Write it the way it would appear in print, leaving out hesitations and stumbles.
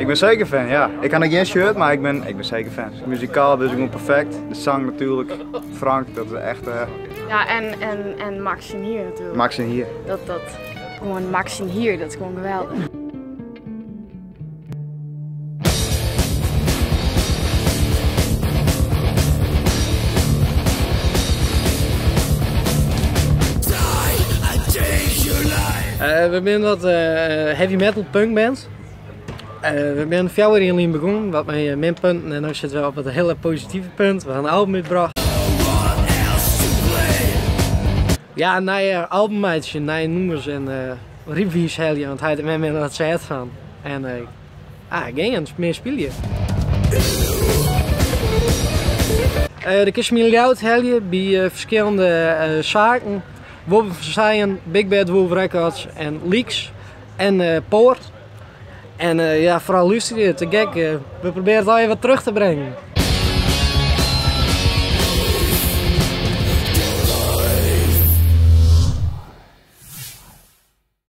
ben zeker fan, ja. Ik kan er geen shirt, maar ik ben zeker fan. Muzikaal dus gewoon perfect. De zang natuurlijk. Frank, dat is echt... Ja, en Max en Hier natuurlijk. Max en Hier. Gewoon Max en Hier, dat is gewoon geweldig. We zijn wat heavy metal punk band. We zijn 4 jaar geleden begonnen, wat met minpunten en nu zitten we op het hele positieve punt. We hebben een album uitgebracht. Ja, een nieuw albummeidje, nieuwe nummers en reviews heel je, want hij had met me dat zei van. En ik ging eens meer spelen. De Kashmir heel je bij verschillende zaken. We zijn Big Bad Wolf Records en Leaks en Poort. En ja, vooral luisteren, te gek. We proberen het al even wat terug te brengen.